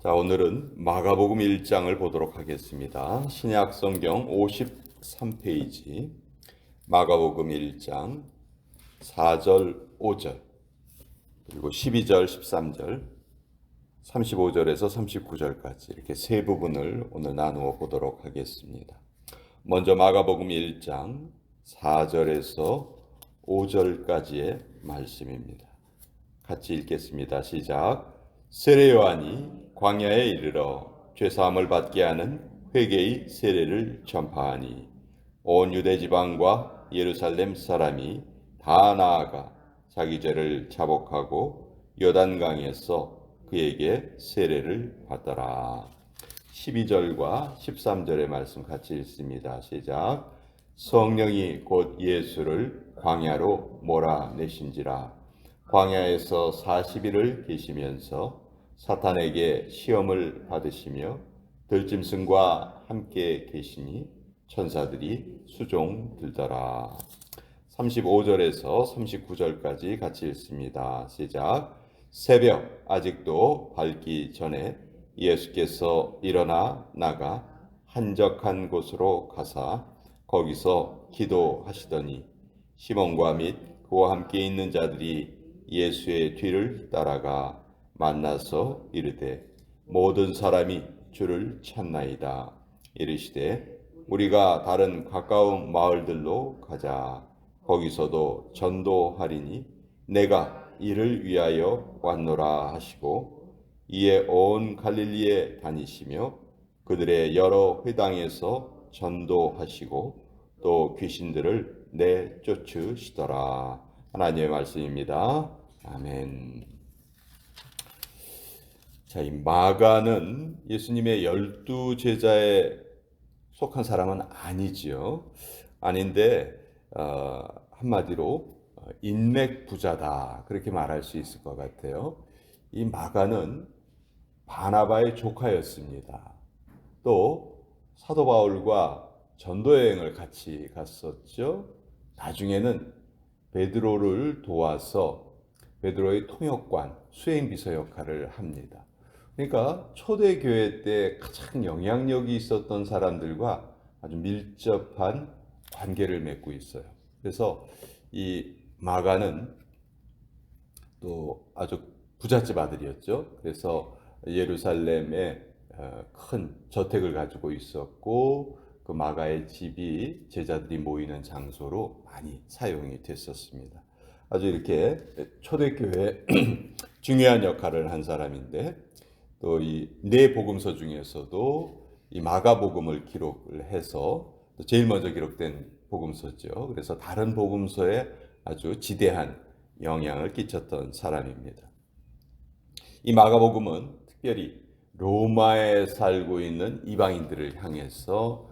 자, 오늘은 마가복음 1장을 보도록 하겠습니다. 신약 성경 53페이지 마가복음 1장 4절, 5절, 그리고 12절, 13절, 35절에서 39절까지 이렇게 세 부분을 오늘 나누어 보도록 하겠습니다. 먼저 마가복음 1장 4절에서 5절까지의 말씀입니다. 같이 읽겠습니다. 시작. 세례 요한이 광야에 이르러 죄사함을 받게 하는 회개의 세례를 전파하니 온 유대 지방과 예루살렘 사람이 다 나아가 자기 죄를 자복하고 요단강에서 그에게 세례를 받더라. 12절과 13절의 말씀 같이 읽습니다. 시작. 성령이 곧 예수를 광야로 몰아내신지라. 광야에서 40일을 계시면서 사탄에게 시험을 받으시며 들짐승과 함께 계시니 천사들이 수종 들더라. 35절에서 39절까지 같이 읽습니다. 시작. 새벽 아직도 밝기 전에 예수께서 일어나 나가 한적한 곳으로 가사 거기서 기도하시더니 시몬과 및 그와 함께 있는 자들이 예수의 뒤를 따라가 만나서 이르되 모든 사람이 주를 찾나이다. 이르시되 우리가 다른 가까운 마을들로 가자. 거기서도 전도하리니 내가 이를 위하여 왔노라 하시고 이에 온 갈릴리에 다니시며 그들의 여러 회당에서 전도하시고 또 귀신들을 내쫓으시더라. 하나님의 말씀입니다. 아멘. 자, 이 마가는 예수님의 12제자에 속한 사람은 아니지요. 아닌데 한마디로 인맥 부자다 그렇게 말할 수 있을 것 같아요. 이 마가는 바나바의 조카였습니다. 또 사도 바울과 전도 여행을 같이 갔었죠. 나중에는 베드로를 도와서 베드로의 통역관, 수행비서 역할을 합니다. 그러니까 초대교회 때 가장 영향력이 있었던 사람들과 아주 밀접한 관계를 맺고 있어요. 그래서 이 마가는 또 아주 부잣집 아들이었죠. 그래서 예루살렘에 큰 저택을 가지고 있었고 그 마가의 집이 제자들이 모이는 장소로 많이 사용이 됐었습니다. 아주 이렇게 초대교회에 중요한 역할을 한 사람인데 또 이 네 복음서 중에서도 이 마가복음을 기록을 해서 제일 먼저 기록된 복음서죠. 그래서 다른 복음서에 아주 지대한 영향을 끼쳤던 사람입니다. 이 마가복음은 특별히 로마에 살고 있는 이방인들을 향해서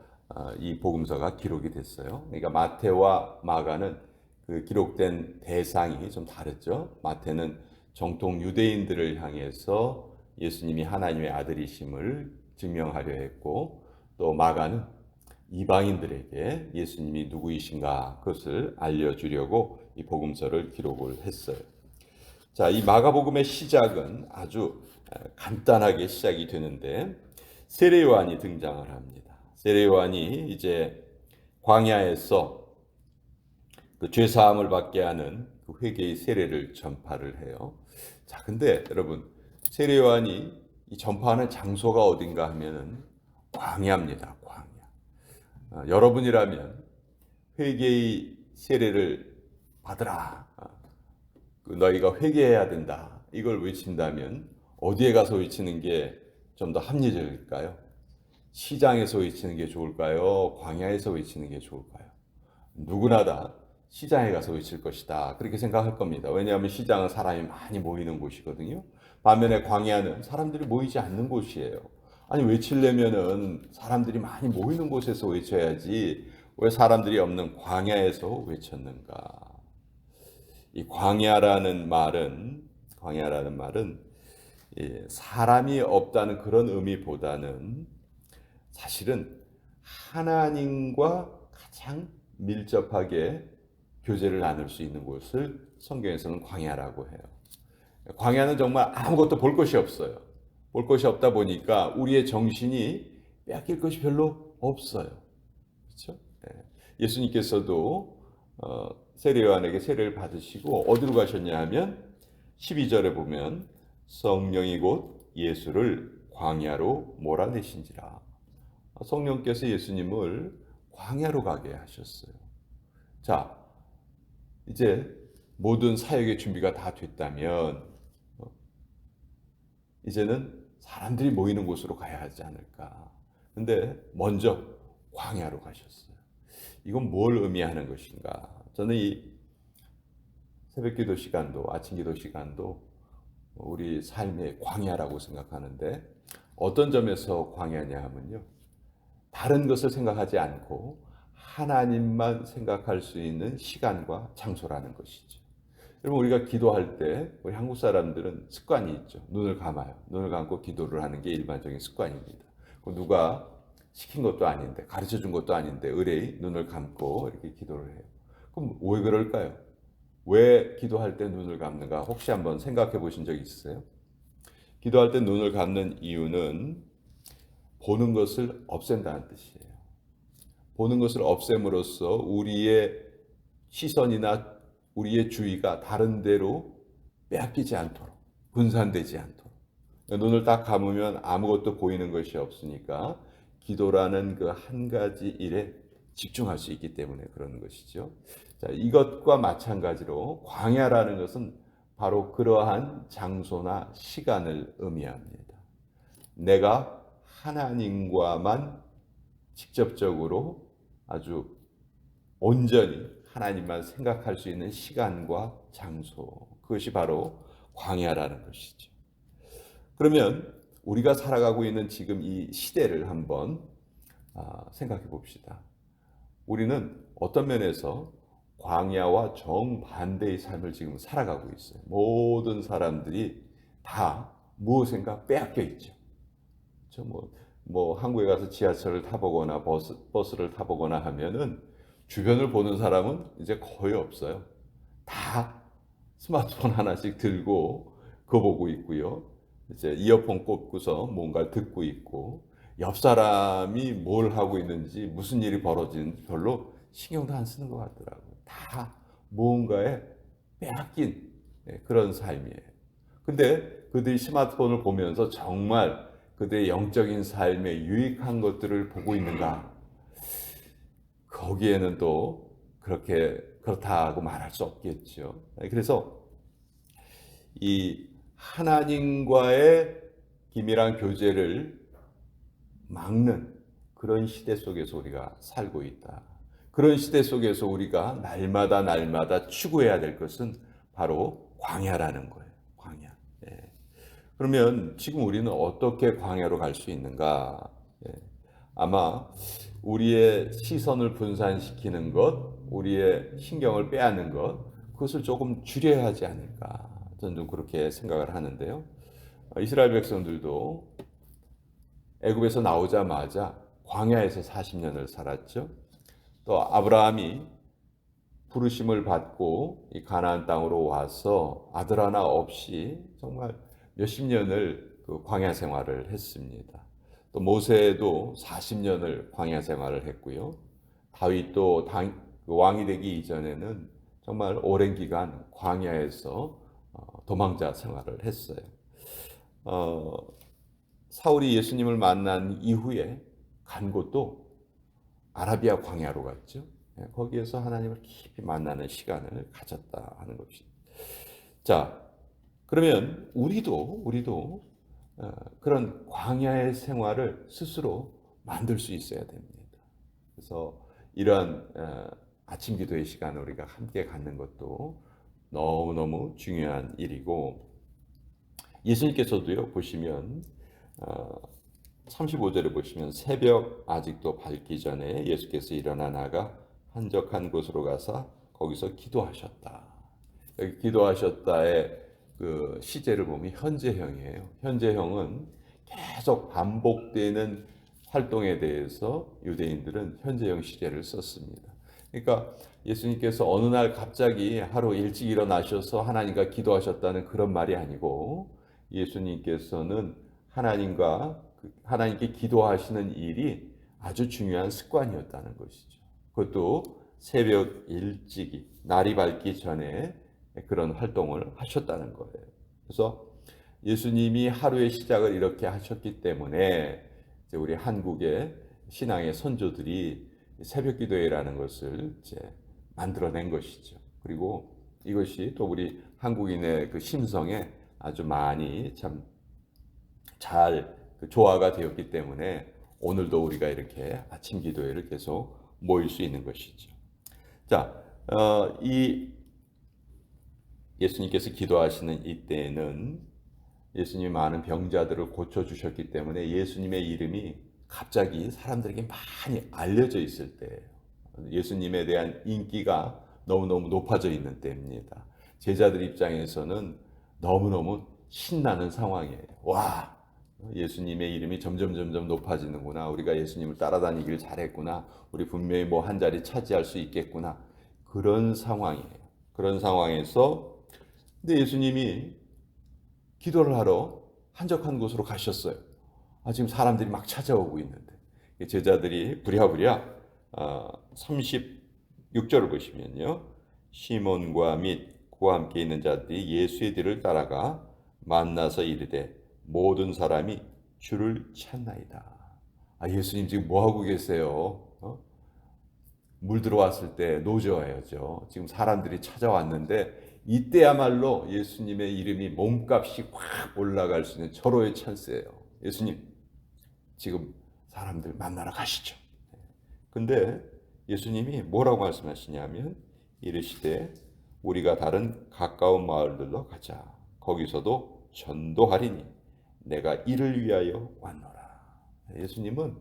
이 복음서가 기록이 됐어요. 그러니까 마태와 마가는 그 기록된 대상이 좀 다르죠. 마태는 정통 유대인들을 향해서 예수님이 하나님의 아들이심을 증명하려 했고 또 마가는 이방인들에게 예수님이 누구이신가 그것을 알려주려고 이 복음서를 기록을 했어요. 자, 이 마가복음의 시작은 아주 간단하게 시작이 되는데 세례 요한이 등장을 합니다. 세례 요한이 이제 광야에서 그 죄 사함을 받게 하는 그 회개의 세례를 전파를 해요. 자, 근데 여러분 세례 요한이 이 전파하는 장소가 어딘가 하면은 광야입니다. 광야. 여러분이라면 회개의 세례를 받으라. 너희가 회개해야 된다. 이걸 외친다면 어디에 가서 외치는 게 좀 더 합리적일까요? 시장에서 외치는 게 좋을까요? 광야에서 외치는 게 좋을까요? 누구나 다 시장에 가서 외칠 것이다. 그렇게 생각할 겁니다. 왜냐하면 시장은 사람이 많이 모이는 곳이거든요. 반면에 광야는 사람들이 모이지 않는 곳이에요. 아니 외치려면은 사람들이 많이 모이는 곳에서 외쳐야지 왜 사람들이 없는 광야에서 외쳤는가? 이 광야라는 말은 사람이 없다는 그런 의미보다는 사실은 하나님과 가장 밀접하게 교제를 나눌 수 있는 곳을 성경에서는 광야라고 해요. 광야는 정말 아무것도 볼 것이 없어요. 볼 것이 없다 보니까 우리의 정신이 빼앗길 것이 별로 없어요. 그렇죠? 예수님께서도 세례 요한에게 세례를 받으시고 어디로 가셨냐 하면 12절에 보면 성령이 곧 예수를 광야로 몰아내신지라. 성령께서 예수님을 광야로 가게 하셨어요. 자, 이제 모든 사역의 준비가 다 됐다면 이제는 사람들이 모이는 곳으로 가야 하지 않을까. 근데 먼저 광야로 가셨어요. 이건 뭘 의미하는 것인가? 저는 이 새벽 기도 시간도 아침 기도 시간도 우리 삶의 광야라고 생각하는데 어떤 점에서 광야냐 하면요. 다른 것을 생각하지 않고 하나님만 생각할 수 있는 시간과 장소라는 것이죠. 여러분 우리가 기도할 때 우리 한국 사람들은 습관이 있죠. 눈을 감아요. 눈을 감고 기도를 하는 게 일반적인 습관입니다. 누가 시킨 것도 아닌데 가르쳐 준 것도 아닌데 의뢰이 눈을 감고 이렇게 기도를 해요. 그럼 왜 그럴까요? 왜 기도할 때 눈을 감는가? 혹시 한번 생각해 보신 적 있으세요? 기도할 때 눈을 감는 이유는 보는 것을 없앤다는 뜻이에요. 보는 것을 없앰으로써 우리의 시선이나 우리의 주의가 다른 데로 빼앗기지 않도록, 분산되지 않도록. 눈을 딱 감으면 아무것도 보이는 것이 없으니까 기도라는 그 한 가지 일에 집중할 수 있기 때문에 그러는 것이죠. 자, 이것과 마찬가지로 광야라는 것은 바로 그러한 장소나 시간을 의미합니다. 내가 하나님과만 직접적으로 아주 온전히 하나님만 생각할 수 있는 시간과 장소, 그것이 바로 광야라는 것이죠. 그러면 우리가 살아가고 있는 지금 이 시대를 한번 생각해 봅시다. 우리는 어떤 면에서 광야와 정반대의 삶을 지금 살아가고 있어요. 모든 사람들이 다 무엇인가 빼앗겨 있죠. 한국에 가서 지하철을 타보거나 버스를 타보거나 하면은 주변을 보는 사람은 이제 거의 없어요. 다 스마트폰 하나씩 들고 그거 보고 있고요. 이제 이어폰 꽂고서 뭔가 듣고 있고 옆 사람이 뭘 하고 있는지 무슨 일이 벌어지는지 별로 신경도 안 쓰는 것 같더라고요. 다 무언가에 빼앗긴 그런 삶이에요. 근데 그들이 스마트폰을 보면서 정말 그들의 영적인 삶에 유익한 것들을 보고 있는가? 거기에는 또 그렇다고 말할 수 없겠죠. 그래서 이 하나님과의 긴밀한 교제를 막는 그런 시대 속에서 우리가 살고 있다. 그런 시대 속에서 우리가 날마다 추구해야 될 것은 바로 광야라는 거예요. 광야. 그러면 지금 우리는 어떻게 광야로 갈 수 있는가? 아마 우리의 시선을 분산시키는 것, 우리의 신경을 빼앗는 것, 그것을 조금 줄여야 하지 않을까. 저는 좀 그렇게 생각을 하는데요. 이스라엘 백성들도 애굽에서 나오자마자 광야에서 40년을 살았죠. 또 아브라함이 부르심을 받고 이 가나안 땅으로 와서 아들 하나 없이 정말 몇십 년을 그 광야 생활을 했습니다. 또 모세도 40년을 광야 생활을 했고요. 다윗도 왕이 되기 이전에는 정말 오랜 기간 광야에서 도망자 생활을 했어요. 사울이 예수님을 만난 이후에 간 곳도 아라비아 광야로 갔죠. 거기에서 하나님을 깊이 만나는 시간을 가졌다 하는 것이. 자, 그러면 우리도 그런 광야의 생활을 스스로 만들 수 있어야 됩니다. 그래서 이러한 아침 기도의 시간을 우리가 함께 갖는 것도 너무너무 중요한 일이고, 예수님께서도요 보시면 35절에 보시면 새벽 아직도 밝기 전에 예수께서 일어나 나가 한적한 곳으로 가서 거기서 기도하셨다. 여기 기도하셨다의 그 시제를 보면 현재형이에요. 현재형은 계속 반복되는 활동에 대해서 유대인들은 현재형 시제를 썼습니다. 그러니까 예수님께서 어느 날 갑자기 하루 일찍 일어나셔서 하나님과 기도하셨다는 그런 말이 아니고, 예수님께서는 하나님께 기도하시는 일이 아주 중요한 습관이었다는 것이죠. 그것도 새벽 일찍이 날이 밝기 전에 그런 활동을 하셨다는 거예요. 그래서 예수님이 하루의 시작을 이렇게 하셨기 때문에 이제 우리 한국의 신앙의 선조들이 새벽 기도회라는 것을 이제 만들어낸 것이죠. 그리고 이것이 또 우리 한국인의 그 심성에 아주 많이 참 잘 조화가 되었기 때문에 오늘도 우리가 이렇게 아침 기도회를 계속 모일 수 있는 것이죠. 자, 이 예수님께서 기도하시는 이때에는 예수님이 많은 병자들을 고쳐주셨기 때문에 예수님의 이름이 갑자기 사람들에게 많이 알려져 있을 때예요. 예수님에 대한 인기가 너무너무 높아져 있는 때입니다. 제자들 입장에서는 너무너무 신나는 상황이에요. 와, 예수님의 이름이 점점 높아지는구나. 우리가 예수님을 따라다니길 잘했구나. 우리 분명히 뭐 한 자리 차지할 수 있겠구나. 그런 상황이에요. 그런 상황에서 근데 예수님이 기도를 하러 한적한 곳으로 가셨어요. 지금 사람들이 막 찾아오고 있는데 제자들이 부랴부랴 36절을 보시면요. 시몬과 및 그와 함께 있는 자들이 예수의 뒤를 따라가 만나서 이르되 모든 사람이 주를 찾나이다. 예수님 지금 뭐 하고 계세요? 물 들어왔을 때 노져야죠. 지금 사람들이 찾아왔는데 이때야말로 예수님의 이름이 몸값이 확 올라갈 수 있는 절호의 찬스예요. 예수님 지금 사람들 만나러 가시죠. 근데 예수님이 뭐라고 말씀하시냐면 이르시되 우리가 다른 가까운 마을들로 가자. 거기서도 전도하리니 내가 이를 위하여 왔노라. 예수님은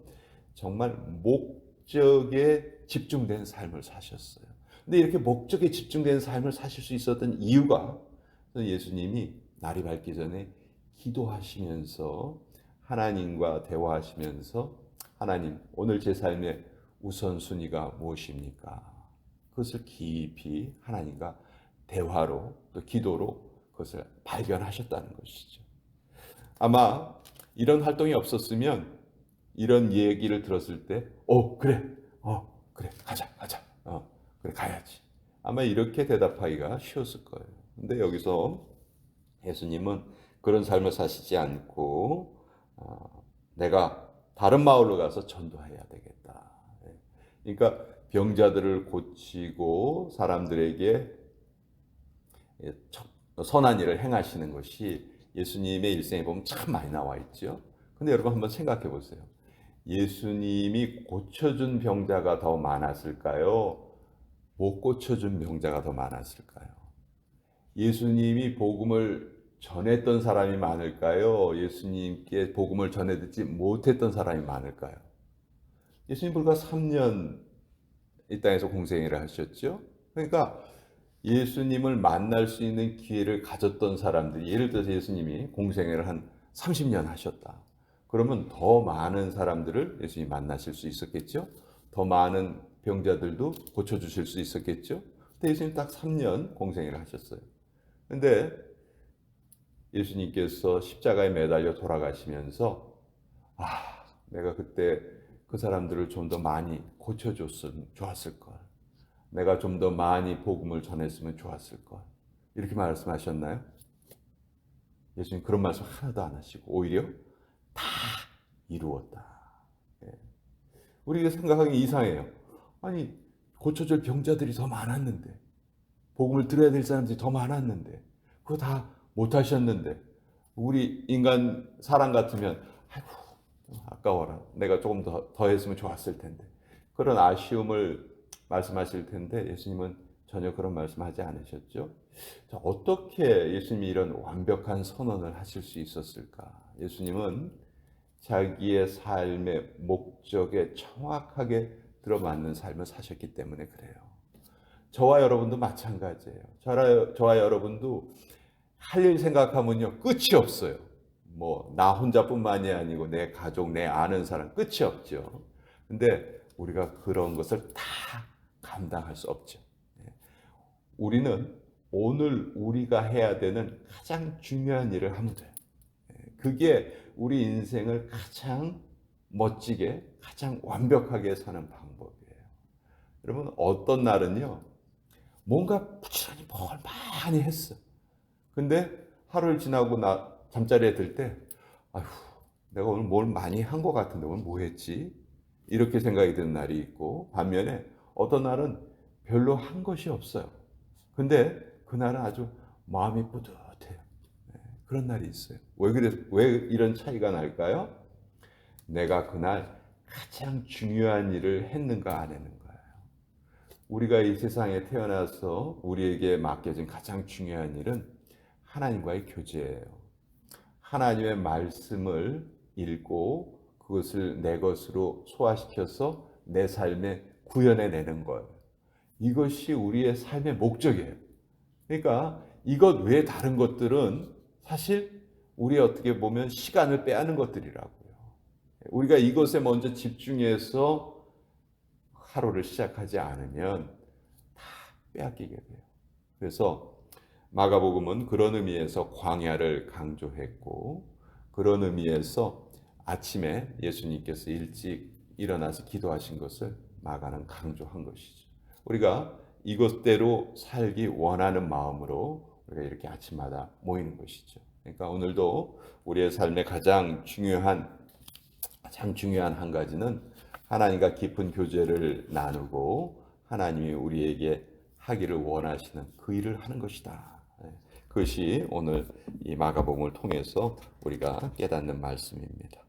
정말 목적에 집중된 삶을 사셨어요. 근데 이렇게 목적에 집중된 삶을 사실 수 있었던 이유가 예수님이 날이 밝기 전에 기도하시면서 하나님과 대화하시면서 하나님 오늘 제 삶의 우선순위가 무엇입니까? 그것을 깊이 하나님과 대화로 또 기도로 그것을 발견하셨다는 것이죠. 아마 이런 활동이 없었으면 이런 얘기를 들었을 때 그래 가자 그래 가야지 아마 이렇게 대답하기가 쉬웠을 거예요. 근데 여기서 예수님은 그런 삶을 사시지 않고 내가 다른 마을로 가서 전도해야 되겠다. 그러니까 병자들을 고치고 사람들에게 선한 일을 행하시는 것이 예수님의 일생에 보면 참 많이 나와 있죠. 근데 여러분 한번 생각해 보세요. 예수님이 고쳐준 병자가 더 많았을까요? 못 고쳐준 병자가 더 많았을까요? 예수님이 복음을 전했던 사람이 많을까요? 예수님께 복음을 전해 듣지 못했던 사람이 많을까요? 예수님 불과 3년 이 땅에서 공생애를 하셨죠. 그러니까 예수님을 만날 수 있는 기회를 가졌던 사람들이 예를 들어서 예수님이 공생애를 한 30년 하셨다. 그러면 더 많은 사람들을 예수님이 만나실 수 있었겠죠. 더 많은 병자들도 고쳐주실 수 있었겠죠. 근데 예수님 딱 3년 공생애를 하셨어요. 근데 예수님께서 십자가에 매달려 돌아가시면서 내가 그때 그 사람들을 좀 더 많이 고쳐줬으면 좋았을 걸. 내가 좀 더 많이 복음을 전했으면 좋았을 걸. 이렇게 말씀하셨나요? 예수님 그런 말씀 하나도 안 하시고 오히려 다 이루었다. 우리가 생각하기 이상해요. 아니 고쳐줄 병자들이 더 많았는데 복음을 들어야 될 사람들이 더 많았는데 그거 다 못하셨는데 우리 인간 사람 같으면 아이고 아까워라. 내가 조금 더 했으면 좋았을 텐데 그런 아쉬움을 말씀하실 텐데 예수님은 전혀 그런 말씀하지 않으셨죠. 자, 어떻게 예수님이 이런 완벽한 선언을 하실 수 있었을까? 예수님은 자기의 삶의 목적에 정확하게 들어맞는 삶을 사셨기 때문에 그래요. 저와 여러분도 마찬가지예요. 저와 여러분도 할 일 생각하면요 끝이 없어요. 뭐 나 혼자뿐만이 아니고 내 가족, 내 아는 사람 끝이 없죠. 근데 우리가 그런 것을 다 감당할 수 없죠. 우리는 오늘 우리가 해야 되는 가장 중요한 일을 하면 돼요. 그게 우리 인생을 가장 멋지게, 가장 완벽하게 사는 방법이에요. 여러분, 어떤 날은요, 뭔가 부지런히 뭘 많이 했어. 근데 하루를 지나고 잠자리에 들 때, 아휴, 내가 오늘 뭘 많이 한 것 같은데 오늘 뭐 했지? 이렇게 생각이 드는 날이 있고, 반면에 어떤 날은 별로 한 것이 없어요. 근데 그날은 아주 마음이 뿌듯해요. 그런 날이 있어요. 왜 이런 차이가 날까요? 내가 그날 가장 중요한 일을 했는가 안 했는가요? 우리가 이 세상에 태어나서 우리에게 맡겨진 가장 중요한 일은 하나님과의 교제예요. 하나님의 말씀을 읽고 그것을 내 것으로 소화시켜서 내 삶에 구현해내는 거예요. 이것이 우리의 삶의 목적이에요. 그러니까 이것 외에 다른 것들은 사실 우리 어떻게 보면 시간을 빼앗는 것들이라고요. 우리가 이것에 먼저 집중해서 하루를 시작하지 않으면 다 빼앗기게 돼요. 그래서 마가복음은 그런 의미에서 광야를 강조했고, 그런 의미에서 아침에 예수님께서 일찍 일어나서 기도하신 것을 마가는 강조한 것이죠. 우리가 이것대로 살기 원하는 마음으로 우리가 이렇게 아침마다 모이는 것이죠. 그러니까 오늘도 우리의 삶의 가장 중요한 한 가지는 하나님과 깊은 교제를 나누고 하나님이 우리에게 하기를 원하시는 그 일을 하는 것이다. 그것이 오늘 이 마가복음을 통해서 우리가 깨닫는 말씀입니다.